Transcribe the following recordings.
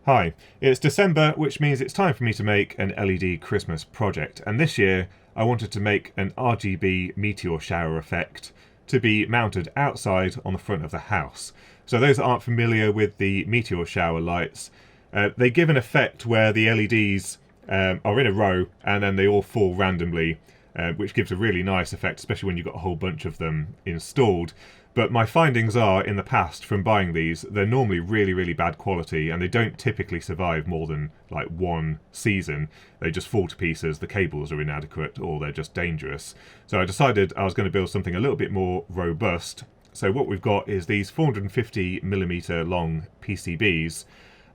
Hi, it's December, which means it's time for me to make an LED Christmas project, and this year I wanted to make an RGB meteor shower effect to be mounted outside on the front of the house. So those that aren't familiar with the meteor shower lights, they give an effect where the LEDs are in a row and then they all fall randomly, which gives a really nice effect, especially when you've got a whole bunch of them installed. But my findings are, in the past, from buying these, they're normally really bad quality, and they don't typically survive more than like one season. They just fall to pieces, the cables are inadequate, or they're just dangerous. So I decided I was going to build something a little bit more robust. So what we've got is these 450mm long PCBs,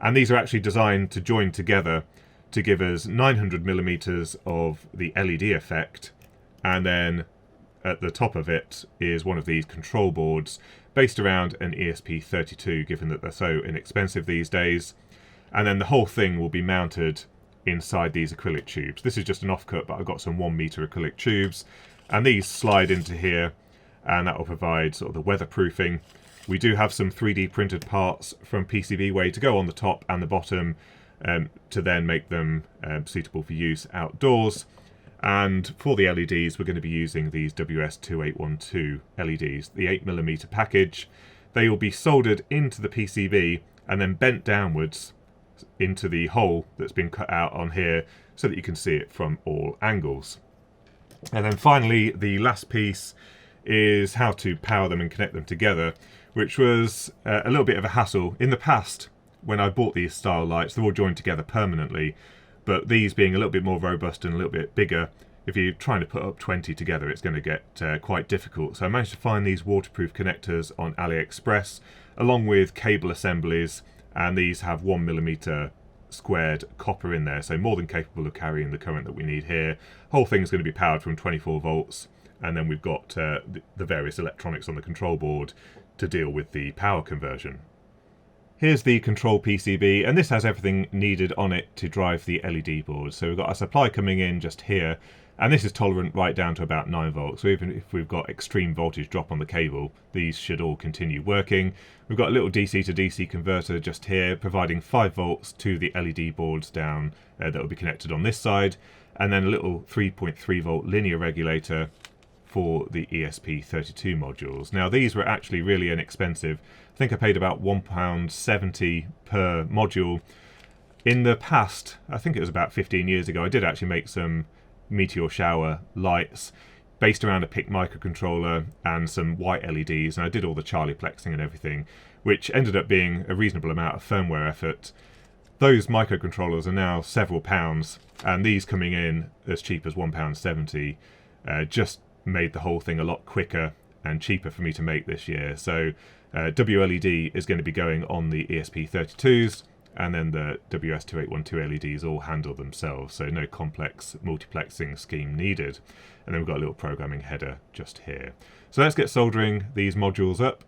and these are actually designed to join together to give us 900mm of the LED effect, and then at the top of it is one of these control boards based around an ESP32, given that they're so inexpensive these days. And then the whole thing will be mounted inside these acrylic tubes. This is just an offcut, but I've got some 1 meter acrylic tubes, and these slide into here, and that will provide sort of the weatherproofing. We do have some 3D printed parts from PCBWay to go on the top and the bottom, to then make them suitable for use outdoors. And for the LEDs, we're going to be using these WS2812 LEDs, the 8mm package. They will be soldered into the PCB and then bent downwards into the hole that's been cut out on here so that you can see it from all angles. And then finally, the last piece is how to power them and connect them together, which was a little bit of a hassle. In the past, when I bought these style lights, they're all joined together permanently. But these being a little bit more robust and a little bit bigger, if you're trying to put up 20 together, it's going to get quite difficult. So I managed to find these waterproof connectors on AliExpress, along with cable assemblies, and these have 1mm squared copper in there, so more than capable of carrying the current that we need here. Whole thing's going to be powered from 24 volts, and then we've got the various electronics on the control board to deal with the power conversion. Here's the control PCB, and this has everything needed on it to drive the LED board. So we've got a supply coming in just here, and this is tolerant right down to about 9 volts. So even if we've got extreme voltage drop on the cable, these should all continue working. We've got a little DC to DC converter just here, providing 5 volts to the LED boards down that will be connected on this side, and then a little 3.3 volt linear regulator for the ESP32 modules. Now these were actually really inexpensive. I think I paid about £1.70 per module. In the past, I think it was about 15 years ago, I did actually make some meteor shower lights based around a PIC microcontroller and some white LEDs, and I did all the Charlie plexing and everything, which ended up being a reasonable amount of firmware effort. Those microcontrollers are now several pounds, and these coming in as cheap as £1.70 just made the whole thing a lot quicker and cheaper for me to make this year. So WLED is going to be going on the ESP32s, and then the WS2812 LEDs all handle themselves, so no complex multiplexing scheme needed. And then we've got a little programming header just here. So let's get soldering these modules up.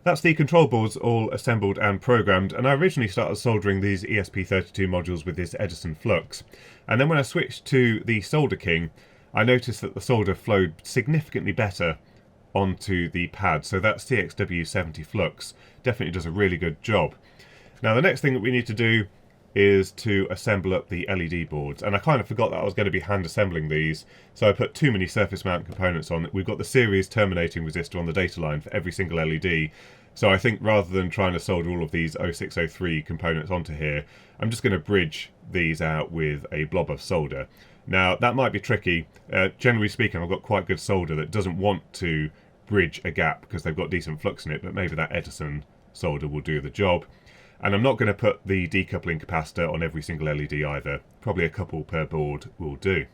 That's the control boards all assembled and programmed, and I originally started soldering these ESP32 modules with this Edison flux. And then when I switched to the SolderKing, I noticed that the solder flowed significantly better onto the pad, so that CXW70 flux definitely does a really good job. Now the next thing that we need to do is to assemble up the LED boards, and I kind of forgot that I was going to be hand assembling these, so I put too many surface mount components on. We've got the series terminating resistor on the data line for every single LED, so I think rather than trying to solder all of these 0603 components onto here, I'm just going to bridge these out with a blob of solder. Now that might be tricky. Generally speaking, I've got quite good solder that doesn't want to bridge a gap because they've got decent flux in it, but maybe that Edison solder will do the job. And I'm not going to put the decoupling capacitor on every single LED either. Probably a couple per board will do.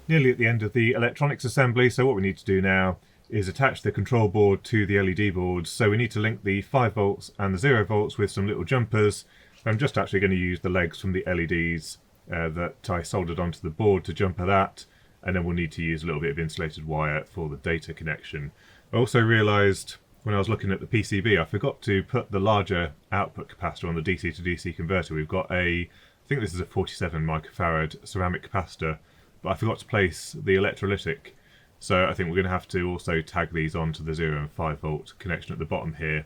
Nearly at the end of the electronics assembly, so what we need to do now is attach the control board to the LED boards. So we need to link the 5 volts and the 0 volts with some little jumpers. I'm just actually going to use the legs from the LEDs that I soldered onto the board to jumper that, and then we'll need to use a little bit of insulated wire for the data connection. I also realised when I was looking at the PCB, I forgot to put the larger output capacitor on the DC to DC converter. We've got I think this is a 47 microfarad ceramic capacitor, but I forgot to place the electrolytic, so I think we're going to have to also tag these onto the 0 and 5 volt connection at the bottom here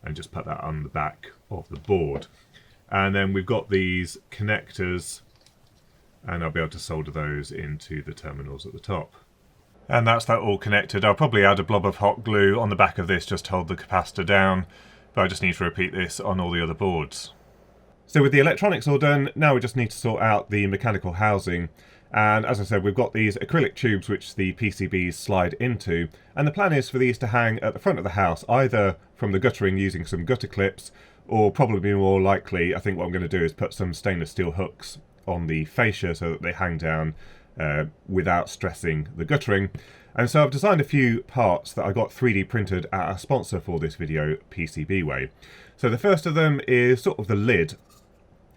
and just put that on the back of the board. And then we've got these connectors, and I'll be able to solder those into the terminals at the top. And that's that all connected. I'll probably add a blob of hot glue on the back of this just to hold the capacitor down, but I just need to repeat this on all the other boards. So with the electronics all done, now we just need to sort out the mechanical housing. And as I said, we've got these acrylic tubes which the PCBs slide into, and the plan is for these to hang at the front of the house, either from the guttering using some gutter clips, or probably more likely, I think what I'm going to do is put some stainless steel hooks on the fascia so that they hang down without stressing the guttering. And so I've designed a few parts that I got 3D printed at a sponsor for this video, PCBWay. So the first of them is sort of the lid,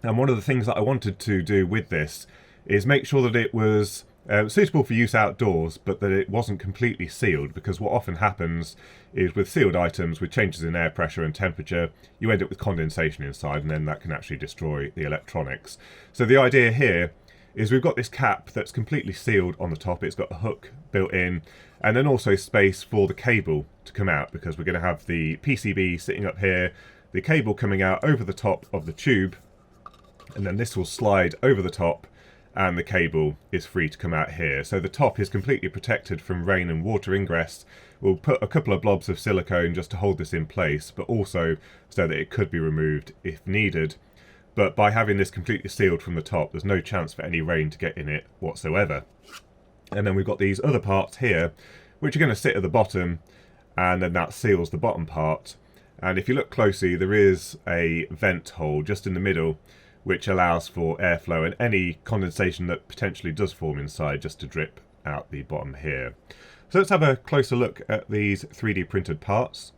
and one of the things that I wanted to do with this is make sure that it was suitable for use outdoors, but that it wasn't completely sealed, because what often happens is with sealed items, with changes in air pressure and temperature, you end up with condensation inside, and then that can actually destroy the electronics. So the idea here is we've got this cap that's completely sealed on the top. It's got a hook built in, and then also space for the cable to come out, because we're going to have the PCB sitting up here, the cable coming out over the top of the tube, and then this will slide over the top, and the cable is free to come out here. So the top is completely protected from rain and water ingress. We'll put a couple of blobs of silicone just to hold this in place, but also so that it could be removed if needed. But by having this completely sealed from the top, there's no chance for any rain to get in it whatsoever. And then we've got these other parts here, which are going to sit at the bottom, and then that seals the bottom part. And if you look closely, there is a vent hole just in the middle, which allows for airflow and any condensation that potentially does form inside just to drip out the bottom here. So let's have a closer look at these 3D printed parts.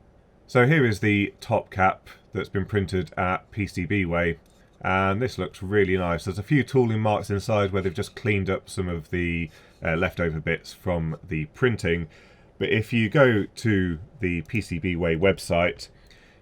So here is the top cap that's been printed at PCBWay. And this looks really nice. There's a few tooling marks inside where they've just cleaned up some of the leftover bits from the printing. But if you go to the PCBWay website,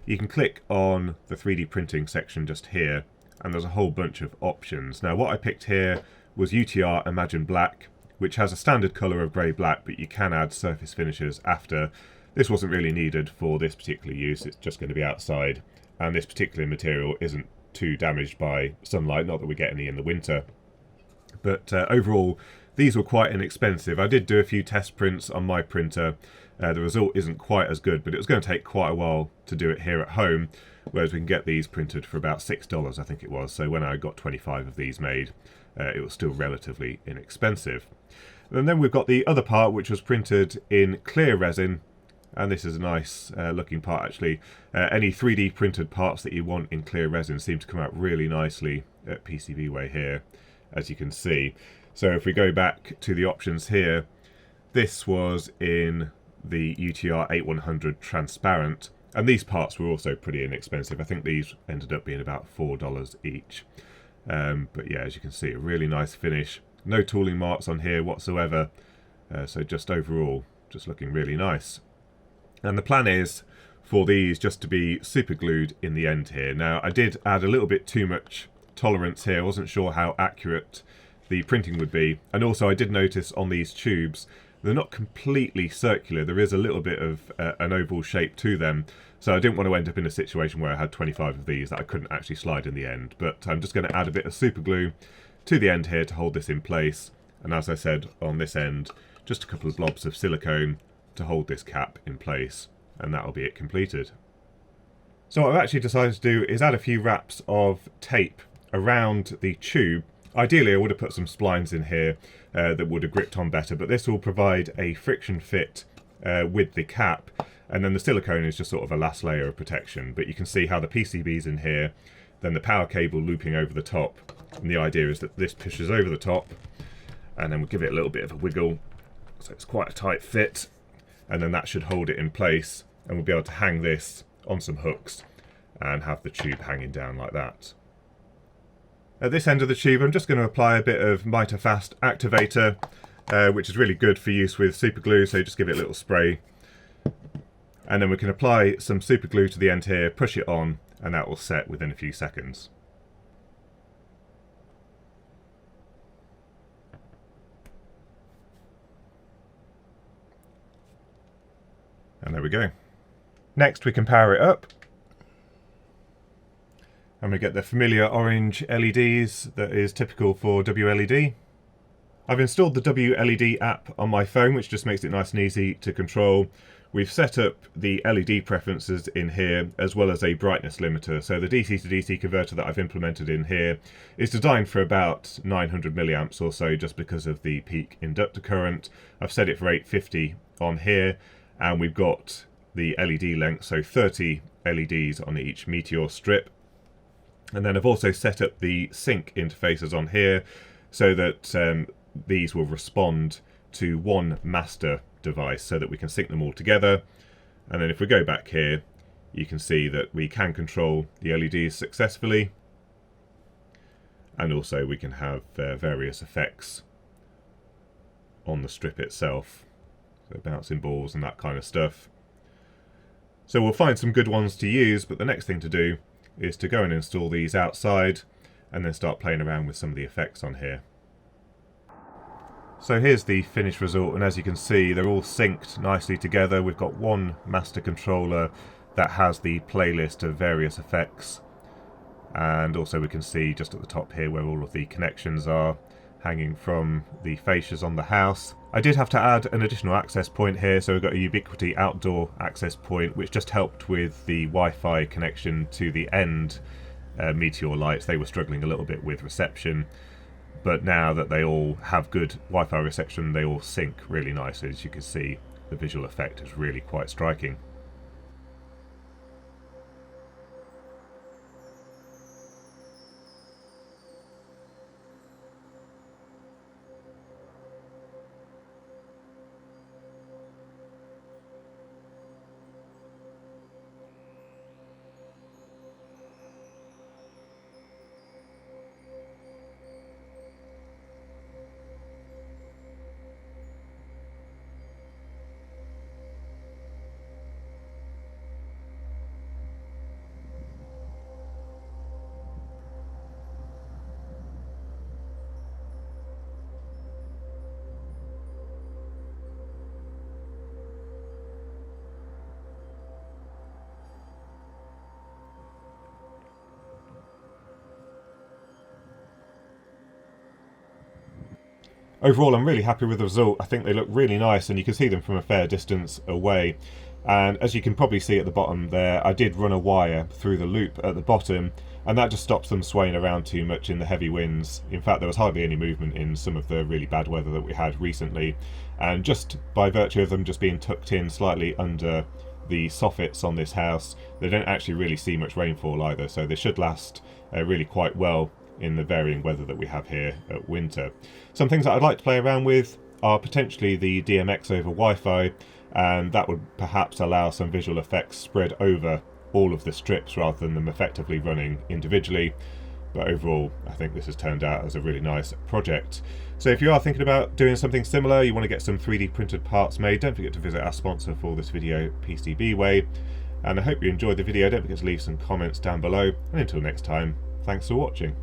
you can click on the 3D printing section just here, and there's a whole bunch of options. Now what I picked here was UTR Imagine Black, which has a standard colour of grey black, but you can add surface finishes after. This wasn't really needed for this particular use, it's just going to be outside, and this particular material isn't too damaged by sunlight, not that we get any in the winter. But overall, these were quite inexpensive. I did do a few test prints on my printer. The result isn't quite as good, but it was going to take quite a while to do it here at home, whereas we can get these printed for about $6, I think it was. So when I got 25 of these made, it was still relatively inexpensive. And then we've got the other part, which was printed in clear resin, and this is a nice looking part actually. Any 3D printed parts that you want in clear resin seem to come out really nicely at PCBWay here, as you can see. So if we go back to the options here, this was in the UTR 8100 transparent, and these parts were also pretty inexpensive. I think these ended up being about $4 each. But yeah, as you can see, a really nice finish. No tooling marks on here whatsoever, so just overall, just looking really nice. And the plan is for these just to be super glued in the end here. Now I did add a little bit too much tolerance here. I wasn't sure how accurate the printing would be, and also I did notice on these tubes they're not completely circular. There is a little bit of an oval shape to them, so I didn't want to end up in a situation where I had 25 of these that I couldn't actually slide in the end. But I'm just going to add a bit of super glue to the end here to hold this in place, and as I said, on this end just a couple of blobs of silicone to hold this cap in place, and that'll be it completed. So what I've actually decided to do is add a few wraps of tape around the tube. Ideally I would have put some splines in here that would have gripped on better, but this will provide a friction fit with the cap, and then the silicone is just sort of a last layer of protection. But you can see how the PCB's in here, then the power cable looping over the top, and the idea is that this pushes over the top, and then we'll give it a little bit of a wiggle, so it's quite a tight fit, and then that should hold it in place, and we'll be able to hang this on some hooks and have the tube hanging down like that. At this end of the tube I'm just going to apply a bit of Mitre Fast activator, which is really good for use with super glue, so just give it a little spray. And then we can apply some super glue to the end here, push it on, and that will set within a few seconds. And there we go. Next we can power it up, and we get the familiar orange LEDs that is typical for WLED. I've installed the WLED app on my phone, which just makes it nice and easy to control. We've set up the LED preferences in here, as well as a brightness limiter. So the DC to DC converter that I've implemented in here is designed for about 900 milliamps or so, just because of the peak inductor current. I've set it for 850 on here, and we've got the LED length, so 30 LEDs on each Meteor strip. And then I've also set up the sync interfaces on here so that these will respond to one master device, so that we can sync them all together. And then if we go back here, you can see that we can control the LEDs successfully, and also we can have various effects on the strip itself, so bouncing balls and that kind of stuff. So we'll find some good ones to use, but the next thing to do is to go and install these outside and then start playing around with some of the effects on here. So here's the finished result, and as you can see they're all synced nicely together. We've got one master controller that has the playlist of various effects, and also we can see just at the top here where all of the connections are hanging from the fascias on the house. I did have to add an additional access point here, so we've got a Ubiquiti outdoor access point, which just helped with the Wi-Fi connection to the end Meteor lights. They were struggling a little bit with reception, but now that they all have good Wi-Fi reception, they all sync really nicely. As you can see, the visual effect is really quite striking. overall I'm really happy with the result. I think they look really nice, and you can see them from a fair distance away. And as you can probably see at the bottom there, I did run a wire through the loop at the bottom, and that just stops them swaying around too much in the heavy winds. In fact, there was hardly any movement in some of the really bad weather that we had recently, and just by virtue of them just being tucked in slightly under the soffits on this house, they don't actually really see much rainfall either, so they should last really quite well in the varying weather that we have here at winter. Some things that I'd like to play around with are potentially the DMX over Wi-Fi, and that would perhaps allow some visual effects spread over all of the strips rather than them effectively running individually. But overall, I think this has turned out as a really nice project. So if you are thinking about doing something similar, you want to get some 3D printed parts made, don't forget to visit our sponsor for this video, PCBWay. And I hope you enjoyed the video. Don't forget to leave some comments down below, and until next time, thanks for watching.